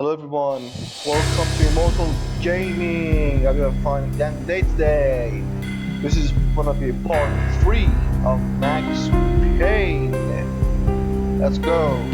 Hello everyone, welcome to Immortal Gaming. I'm gonna find a damn day today. This is gonna be part 3 of Max Payne. Let's go.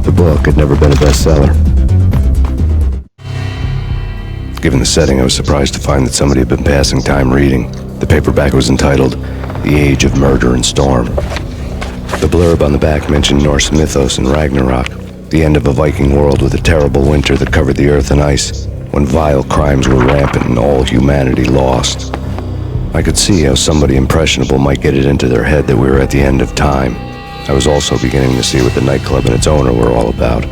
The book had never been a bestseller. Given the setting, I was surprised to find that somebody had been passing time reading. The paperback was entitled The Age of Murder and Storm. The blurb on the back mentioned Norse mythos and Ragnarok, the end of a Viking world with a terrible winter that covered the earth in ice, when vile crimes were rampant and all humanity lost. I could see how somebody impressionable might get it into their head that we were at the end of time. I was also beginning to see what the nightclub and its owner were all about.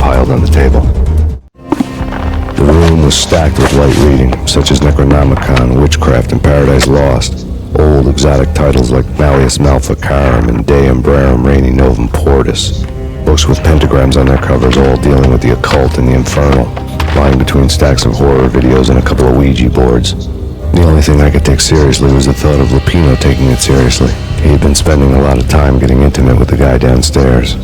piled on the table. The room was stacked with light reading, such as Necronomicon, Witchcraft, and Paradise Lost. Old exotic titles like Malleus Maleficarum and De Umbrarum Reini Novum Portus. Books with pentagrams on their covers, all dealing with the occult and the infernal, lying between stacks of horror videos and a couple of Ouija boards. The only thing I could take seriously was the thought of Lupino taking it seriously. He had been spending a lot of time getting intimate with the guy downstairs.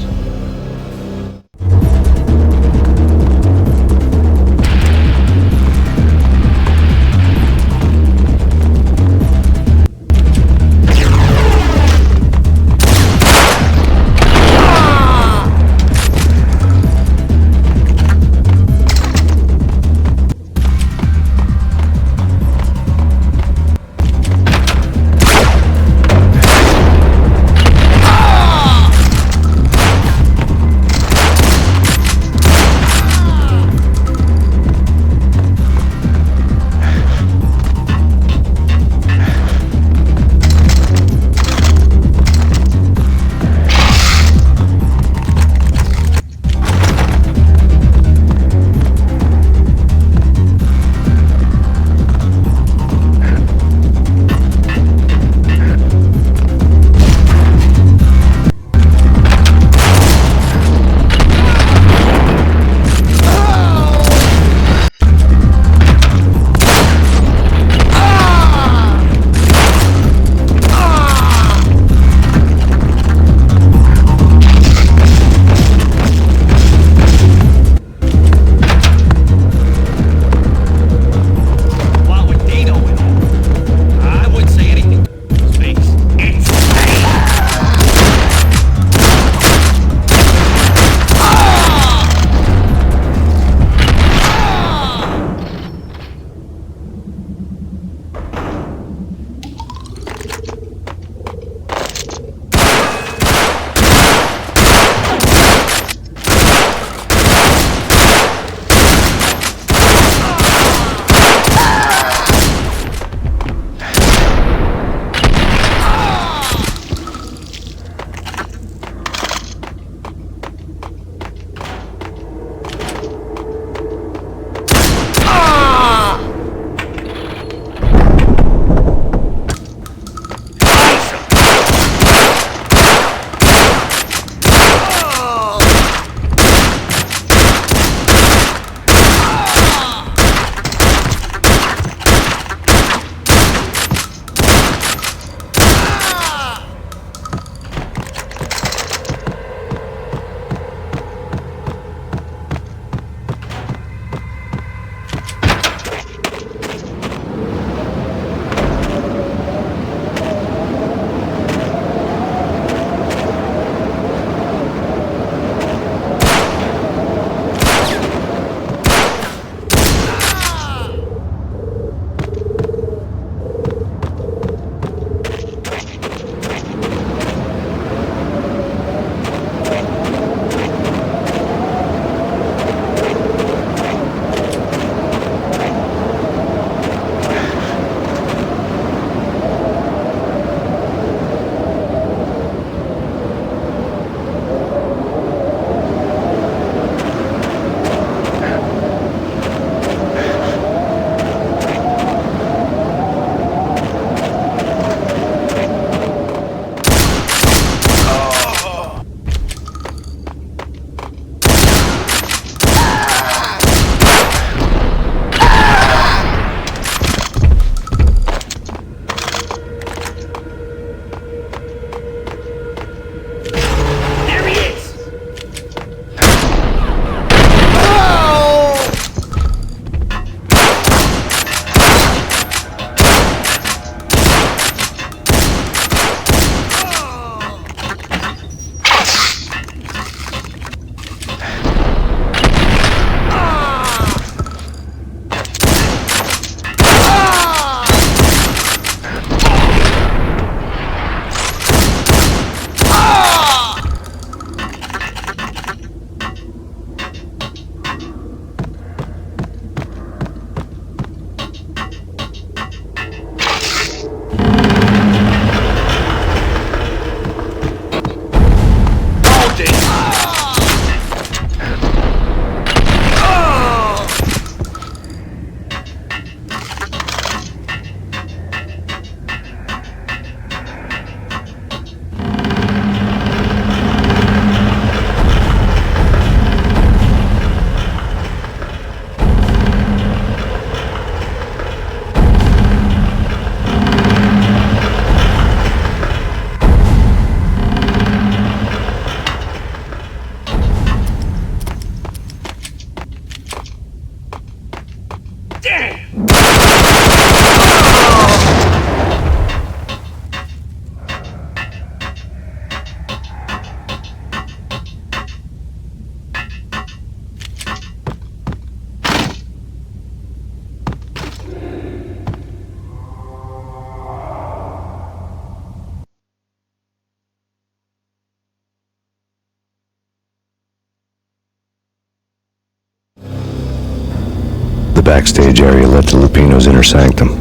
the backstage area led to Lupino's inner sanctum.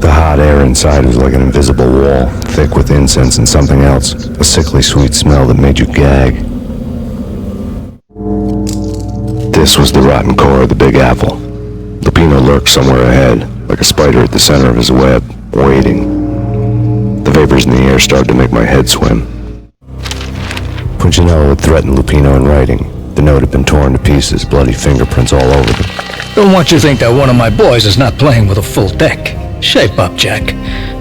The hot air inside was like an invisible wall, thick with incense and something else, a sickly sweet smell that made you gag. This was the rotten core of the Big Apple. Lupino lurked somewhere ahead, like a spider at the center of his web, waiting. The vapors in the air started to make my head swim. Punchinello had threatened Lupino in writing. The note had been torn to pieces, bloody fingerprints all over them. Don't want you to think that one of my boys is not playing with a full deck. Shape up, Jack.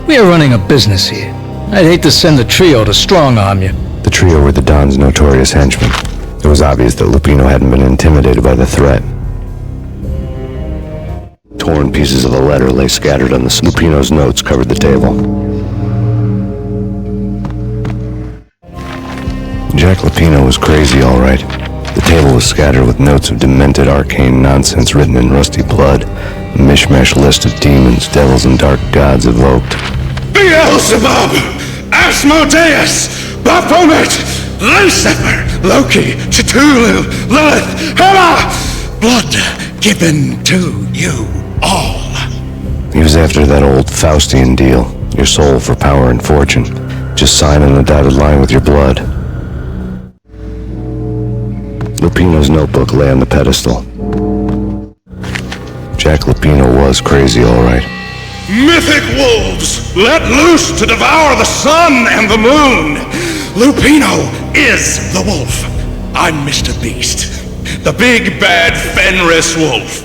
We are running a business here. I'd hate to send the trio to strong-arm you. The trio were the Don's notorious henchmen. It was obvious that Lupino hadn't been intimidated by the threat. Torn pieces of a letter lay scattered on the Lupino's notes covered the table. Jack Lupino was crazy, all right. The table was scattered with notes of demented arcane nonsense written in rusty blood, a mishmash list of demons, devils, and dark gods evoked. Beelzebub, Asmodeus, Baphomet, Lucifer, Loki, Cthulhu, Lilith, Hela, blood given to you all. He was after that old Faustian deal, your soul for power and fortune. Just sign on the dotted line with your blood. Lupino's notebook lay on the pedestal. Jack Lupino was crazy, all right. Mythic wolves, let loose to devour the sun and the moon. Lupino is the wolf. I'm Mr. Beast, the big bad Fenris wolf.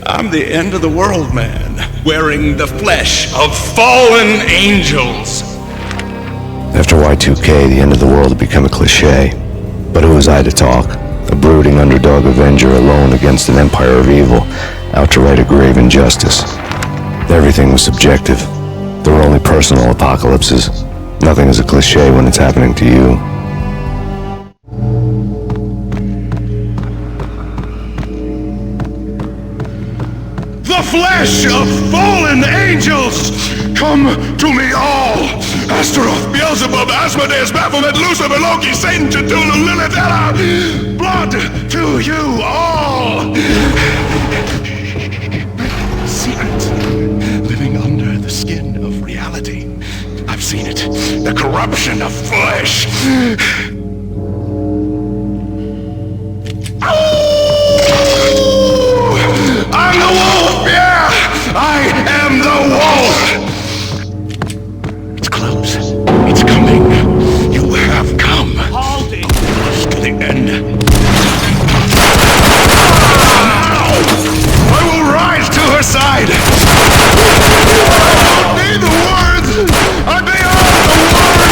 I'm the end of the world man, wearing the flesh of fallen angels. After Y2K, the end of the world had become a cliche. But who was I to talk? A brooding underdog avenger alone against an empire of evil, out to right a grave injustice. Everything was subjective. There were only personal apocalypses. Nothing is a cliche when it's happening to you. The flesh of fallen angels! Come to me all! Astaroth, Beelzebub, Asmodeus, Baphomet, Lucifer, Loki, Satan, Cthulhu, Lilith, Hela! Blood to you all! Secret, living under the skin of reality. I've seen it. The corruption of flesh. I'm the wolf, yeah! I am the wolf! It's close. It's coming. You have come. Halting. To the end. Now! I will rise to her side! I don't need the words! I'm beyond the words!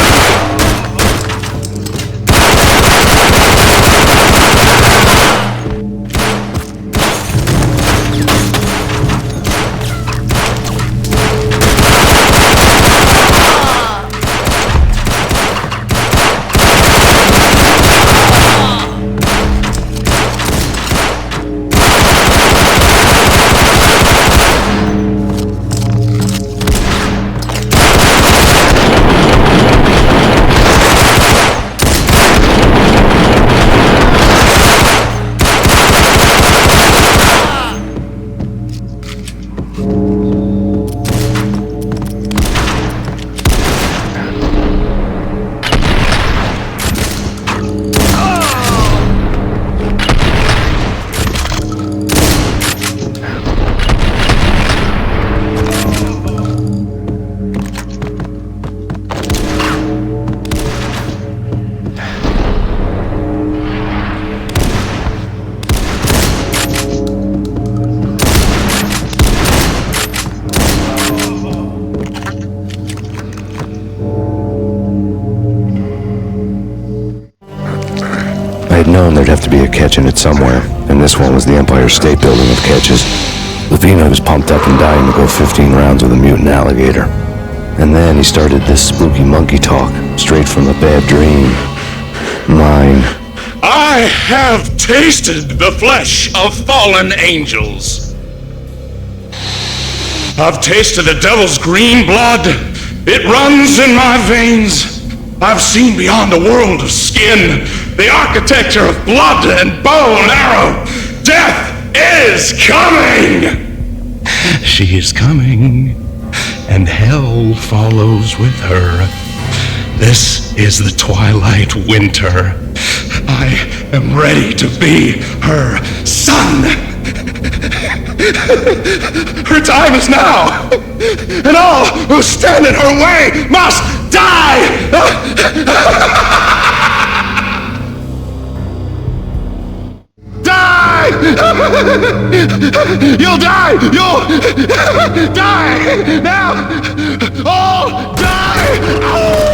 I had known there'd have to be a catch in it somewhere, and this one was the Empire State Building of catches. Lupino was pumped up and dying to go 15 rounds with a mutant alligator. And then he started this spooky monkey talk, straight from a bad dream. Mine. I have tasted the flesh of fallen angels. I've tasted the devil's green blood. It runs in my veins. I've seen beyond the world of skin, the architecture of blood and bow and arrow, death is coming! She is coming, and hell follows with her. This is the twilight winter. I am ready to be her son. Her time is now, and all who stand in her way must die! Die! You'll die! You'll die! Now! All die! Oh!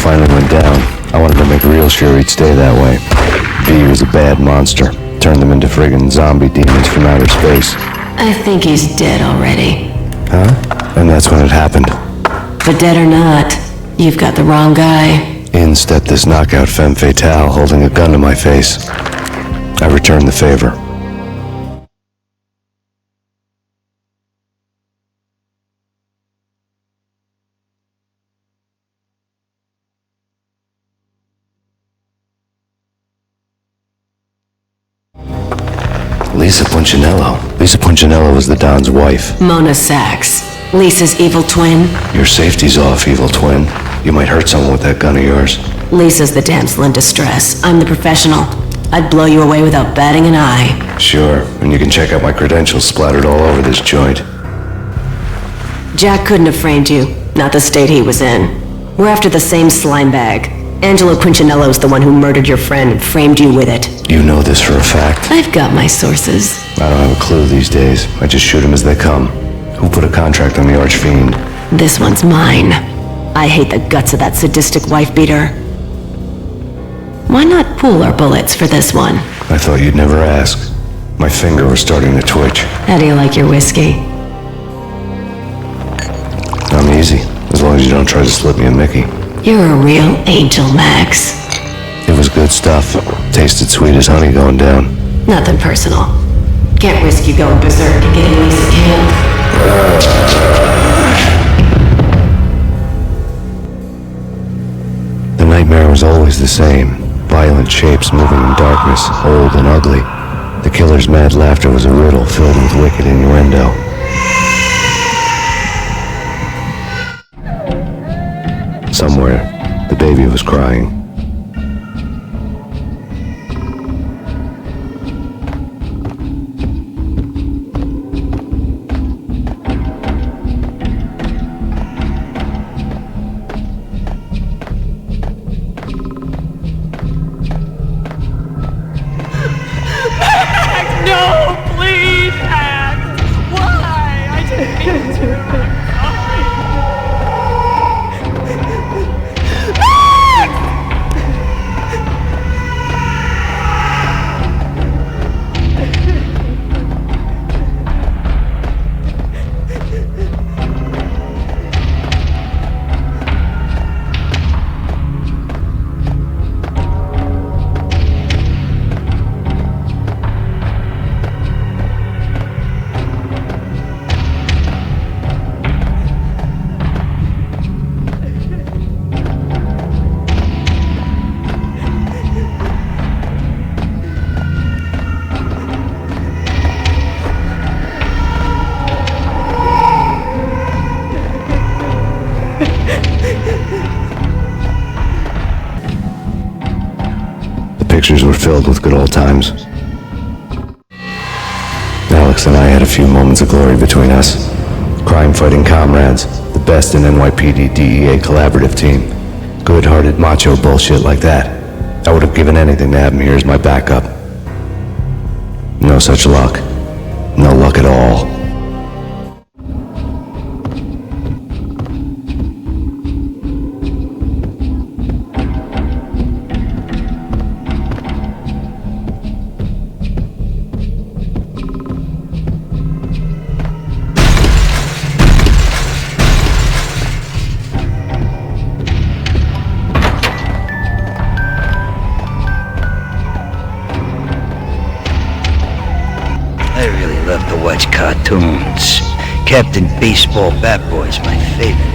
Finally went down. I wanted to make real sure he'd stay that way. V was a bad monster. Turned them into friggin' zombie demons from outer space. I think he's dead already. Huh? And that's when it happened. But dead or not, you've got the wrong guy. In stepped this knockout femme fatale holding a gun to my face. I returned the favor. Lisa Punchinello. Lisa Punchinello was the Don's wife. Mona Sachs. Lisa's evil twin. Your safety's off, evil twin. You might hurt someone with that gun of yours. Lisa's the damsel in distress. I'm the professional. I'd blow you away without batting an eye. Sure, and you can check out my credentials splattered all over this joint. Jack couldn't have framed you. Not the state he was in. We're after the same slime bag. Angelo Punchinello's the one who murdered your friend and framed you with it. You know this for a fact. I've got my sources. I don't have a clue these days. I just shoot them as they come. Who put a contract on the archfiend? This one's mine. I hate the guts of that sadistic wife-beater. Why not pool our bullets for this one? I thought you'd never ask. My finger was starting to twitch. How do you like your whiskey? I'm easy, as long as you don't try to slip me a Mickey. You're a real angel, Max. It was good stuff. Tasted sweet as honey going down. Nothing personal. Can't risk you going berserk and getting Lisa killed. The nightmare was always the same. Violent shapes moving in darkness, old and ugly. The killer's mad laughter was a riddle filled with wicked innuendo. Somewhere, the baby was crying. No, please, Act. Why? I didn't mean to. I'm Pictures were filled with good old times. Alex and I had a few moments of glory between us. Crime-fighting comrades, the best in NYPD DEA collaborative team. Good-hearted macho bullshit like that. I would have given anything to have him here as my backup. No such luck. No luck at all. cartoons. Captain Baseball Bat Boy's my favorite.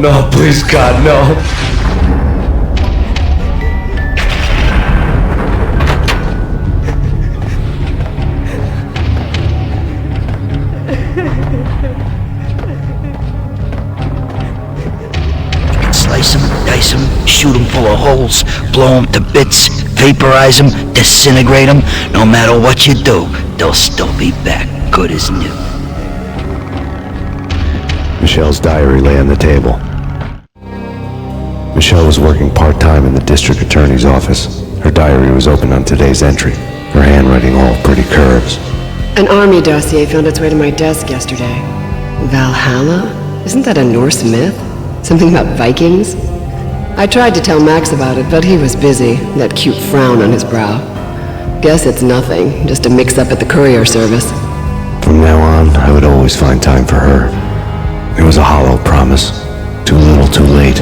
No, please God, no. Slice 'em, dice 'em, shoot 'em full of holes, blow 'em to bits, vaporize 'em, disintegrate 'em. No matter what you do, they'll still be back good as new. Michelle's diary lay on the table. Michelle was working part-time in the district attorney's office. Her diary was open on today's entry, her handwriting all pretty curves. An army dossier found its way to my desk yesterday. Valhalla? Isn't that a Norse myth? Something about Vikings? I tried to tell Max about it, but he was busy, that cute frown on his brow. Guess it's nothing, just a mix-up at the courier service. From now on, I would always find time for her. It was a hollow promise. Too little, too late.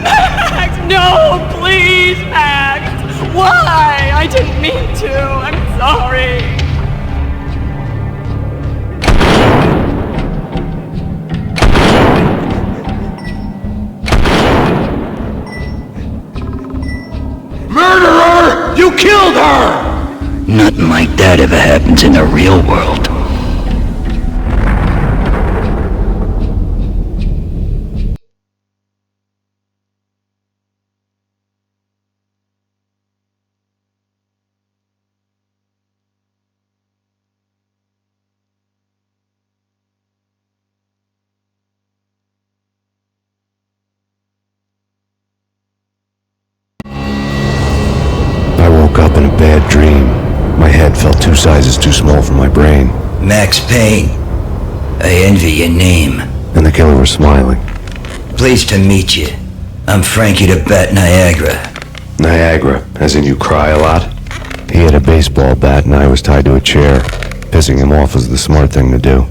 Max, no, please, Max. Why? I didn't mean to. I'm sorry. Murderer! You killed her! Nothing like that ever happens in the real world. I woke up in a bad dream. My head felt 2 sizes too small for my brain. Max Payne. I envy your name. And the killer was smiling. Pleased to meet you. I'm Frankie the Bat Niagara. Niagara, as in you cry a lot? He had a baseball bat and I was tied to a chair. Pissing him off was the smart thing to do.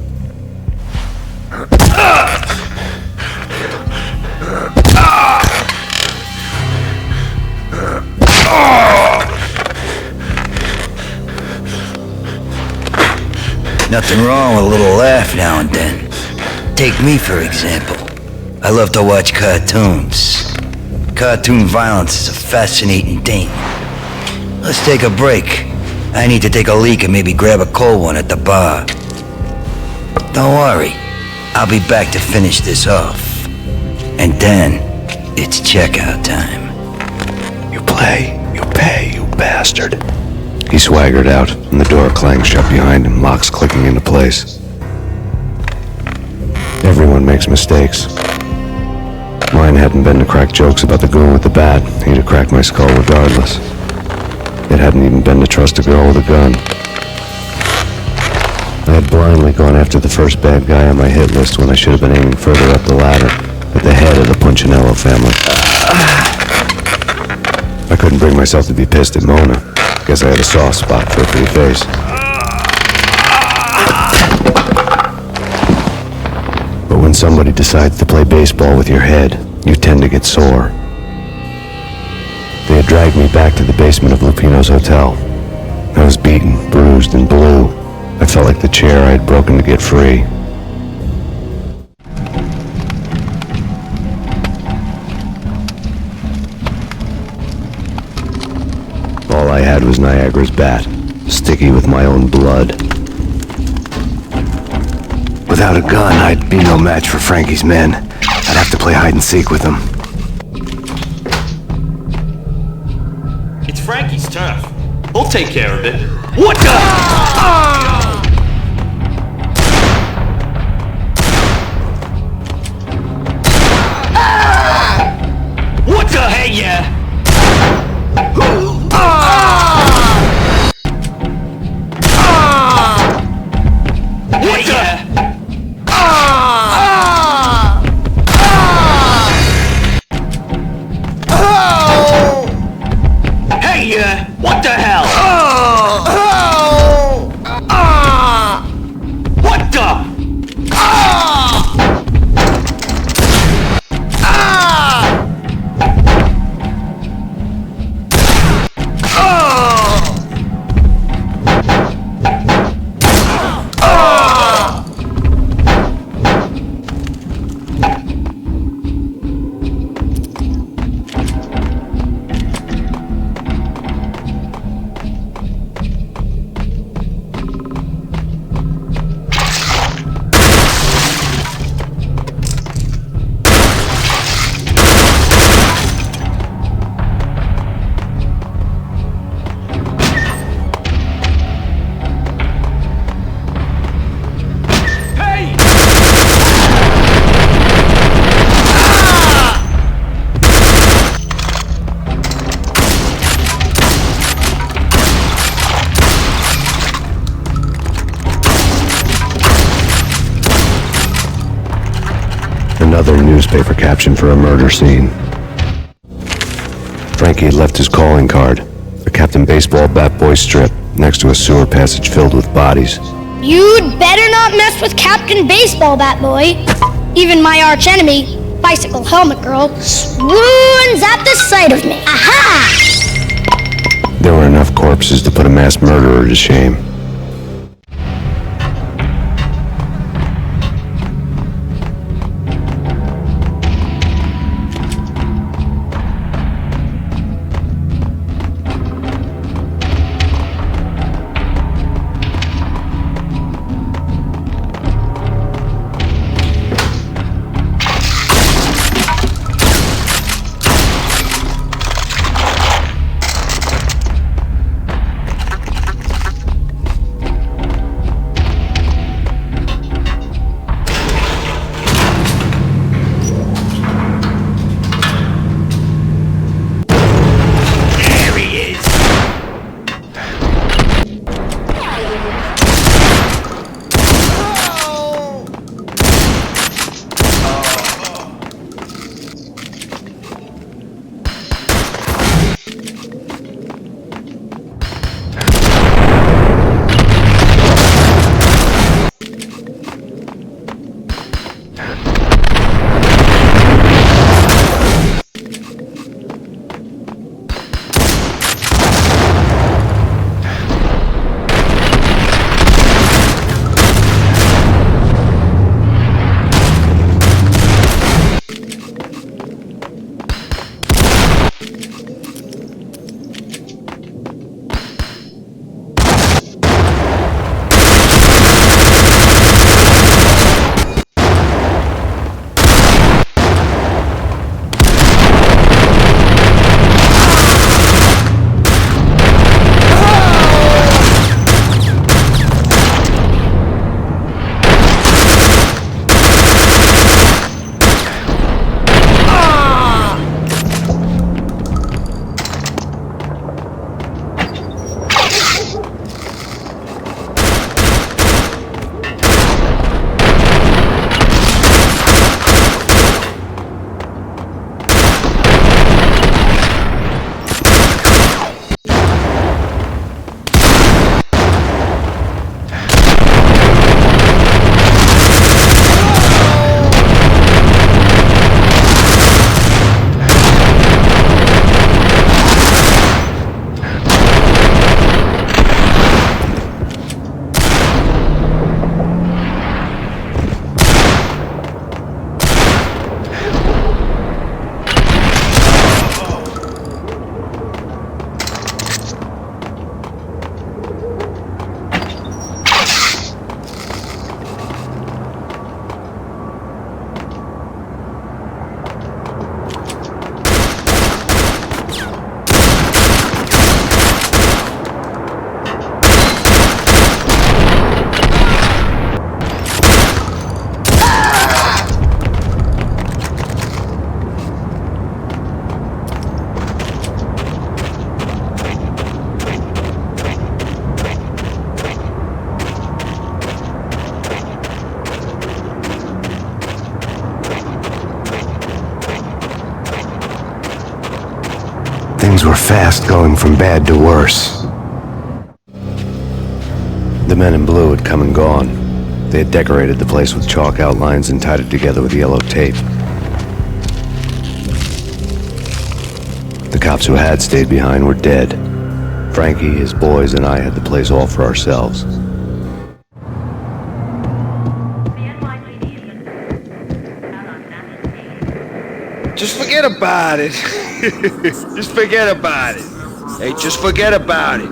Nothing wrong with a little laugh now and then. Take me, for example. I love to watch cartoons. Cartoon violence is a fascinating thing. Let's take a break. I need to take a leak and maybe grab a cold one at the bar. Don't worry. I'll be back to finish this off. And then, it's checkout time. You play, you pay, you bastard. He swaggered out, and the door clanged shut behind him, locks clicking into place. Everyone makes mistakes. Mine hadn't been to crack jokes about the goon with the bat. He'd have cracked my skull regardless. It hadn't even been to trust a girl with a gun. I had blindly gone after the first bad guy on my hit list when I should have been aiming further up the ladder, at the head of the Punchinello family. I couldn't bring myself to be pissed at Mona. Guess I had a soft spot for a pretty face. But when somebody decides to play baseball with your head, you tend to get sore. They had dragged me back to the basement of Lupino's hotel. I was beaten, bruised, and blue. I felt like the chair I had broken to get free. All I had was Niagara's bat, sticky with my own blood. Without a gun, I'd be no match for Frankie's men. I'd have to play hide and seek with them. It's Frankie's turf. We'll take care of it. What the? What the hey yeah? What the? Hey what the hell? What the? Another newspaper caption for a murder scene. Frankie had left his calling card, a Captain Baseball bat boy strip, next to a sewer passage filled with bodies. You'd better not mess with Captain Baseball Bat Boy. Even my arch enemy, Bicycle Helmet Girl, swoons at the sight of me. Aha! There were enough corpses to put a mass murderer to shame. Things were fast going from bad to worse. The men in blue had come and gone. They had decorated the place with chalk outlines and tied it together with yellow tape. The cops who had stayed behind were dead. Frankie, his boys, and I had the place all for ourselves. Just forget about it. Just forget about it. Hey, just forget about it.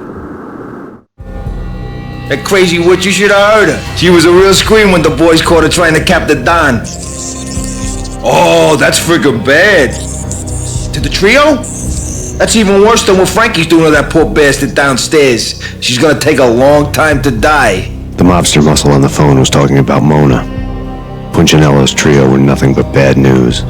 That crazy witch, you should have heard her. She was a real scream when the boys caught her trying to cap the Don. Oh, that's friggin' bad. To the trio? That's even worse than what Frankie's doing to that poor bastard downstairs. She's gonna take a long time to die. The mobster muscle on the phone was talking about Mona. Punchinello's trio were nothing but bad news.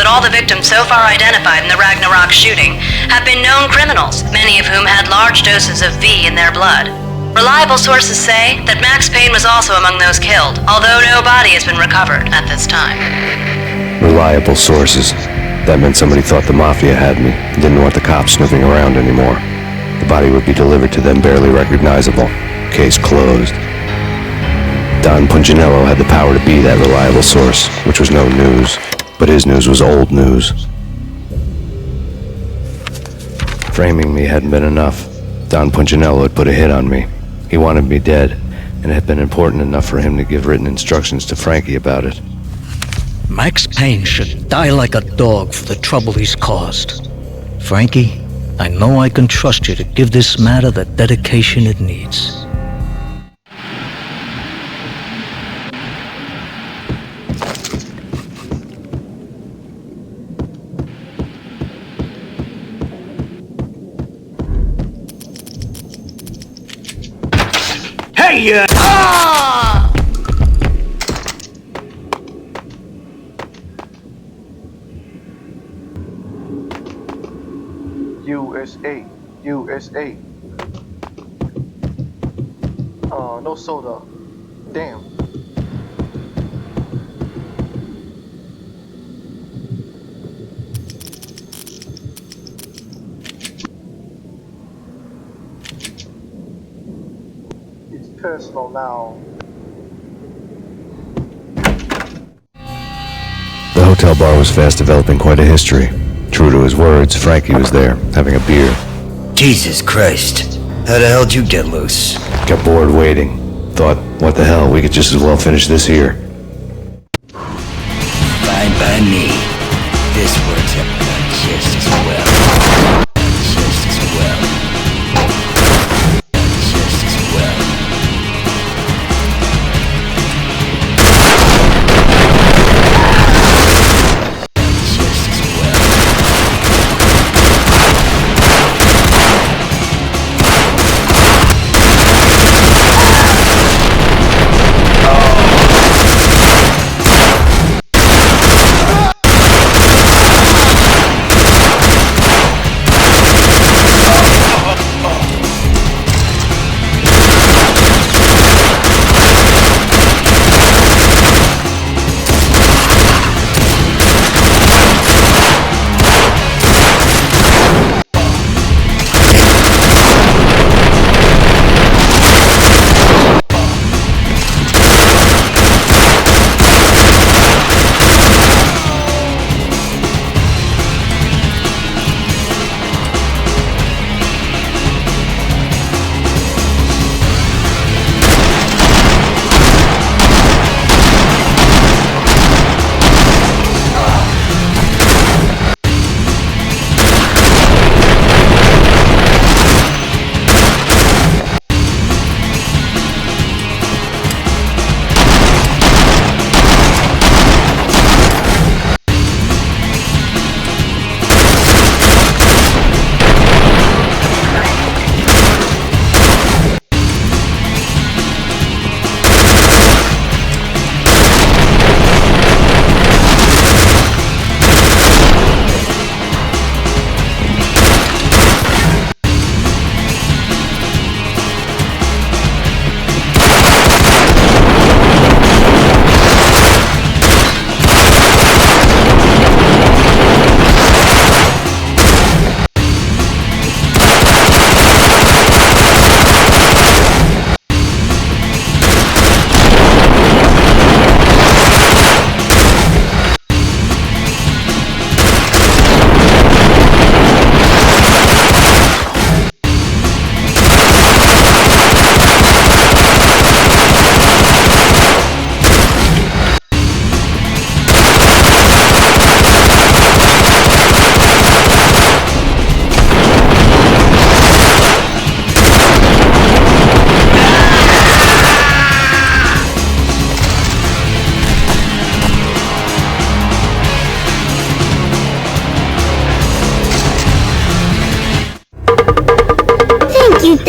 All the victims so far identified in the Ragnarok shooting have been known criminals, many of whom had large doses of V in their blood. Reliable sources say that Max Payne was also among those killed, although no body has been recovered at this time. Reliable sources. That meant somebody thought the Mafia had me, and didn't want the cops snooping around anymore. The body would be delivered to them barely recognizable. Case closed. Don Punchinello had the power to be that reliable source, which was no news. But his news was old news. Framing me hadn't been enough. Don Punchinello had put a hit on me. He wanted me dead, and it had been important enough for him to give written instructions to Frankie about it. Max Payne should die like a dog for the trouble he's caused. Frankie, I know I can trust you to give this matter the dedication it needs. Hey, USA, USA. No soda. Damn. It's personal now. The hotel bar was fast developing quite a history. True to his words, Frankie was there, having a beer. Jesus Christ. How the hell did you get loose? Got bored waiting. Thought, what the hell, we could just as well finish this here. Fine by me. This works out just as well. Just as well. Just as well. Just as well.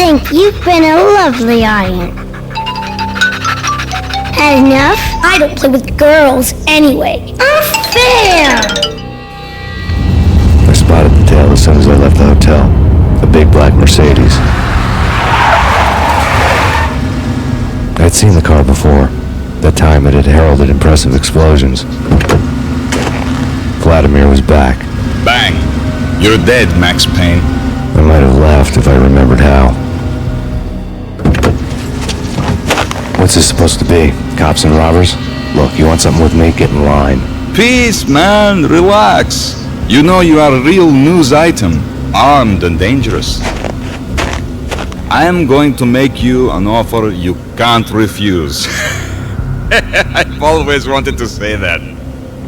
think you've been a lovely audience. Had enough? I don't play with girls anyway. Unfair! I spotted the tail as soon as I left the hotel. A big black Mercedes. I'd seen the car before. That time it had heralded impressive explosions. Vladimir was back. Bang! You're dead, Max Payne. I might have laughed if I remembered how. What's this supposed to be? Cops and robbers? Look, you want something with me? Get in line. Peace, man. Relax. You know you are a real news item. Armed and dangerous. I am going to make you an offer you can't refuse. I've always wanted to say that.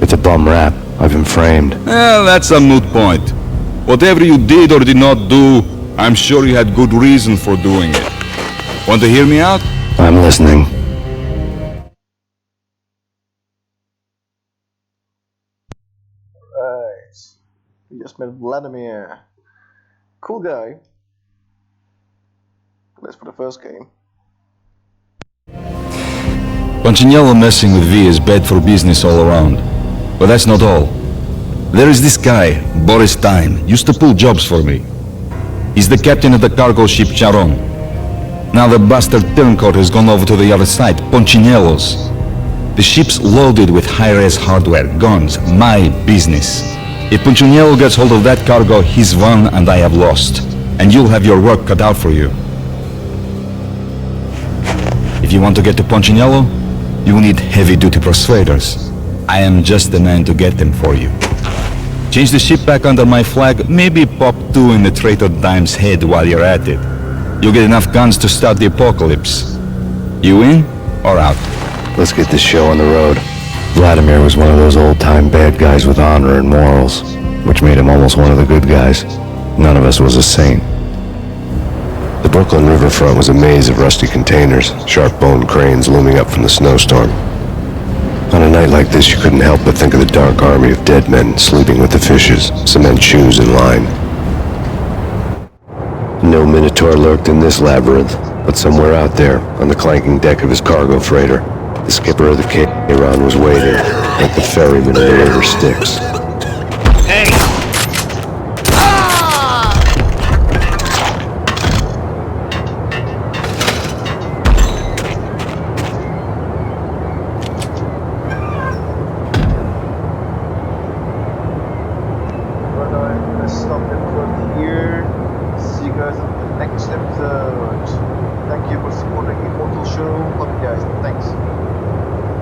It's a bum rap. I've been framed. Well, that's a moot point. Whatever you did or did not do, I'm sure you had good reason for doing it. Want to hear me out? I'm listening. Right. We just met Vladimir. Cool guy. That's for the first game. Punchinello messing with V is bad for business all around. But that's not all. There is this guy, Boris Time, used to pull jobs for me. He's the captain of the cargo ship Charon. Now the bastard turncoat has gone over to the other side, Punchinello's. The ship's loaded with high-res hardware, guns, my business. If Punchinello gets hold of that cargo, he's won and I have lost. And you'll have your work cut out for you. If you want to get to Punchinello, you need heavy-duty persuaders. I am just the man to get them for you. Change the ship back under my flag, maybe pop 2 in the traitor Dime's head while you're at it. You'll get enough guns to start the apocalypse. You in or out? Let's get this show on the road. Vladimir was one of those old-time bad guys with honor and morals, which made him almost one of the good guys. None of us was a saint. The Brooklyn riverfront was a maze of rusty containers, sharp-boned cranes looming up from the snowstorm. On a night like this, you couldn't help but think of the dark army of dead men sleeping with the fishes, cement shoes in line. No Minotaur lurked in this labyrinth, but somewhere out there, on the clanking deck of his cargo freighter, the skipper of the K-Ron was waiting, like the ferryman in the river Styx. Hey! Let's stop it for here. See you guys in the next episode. Thank you for supporting Immortal Show. Love you guys. Thanks.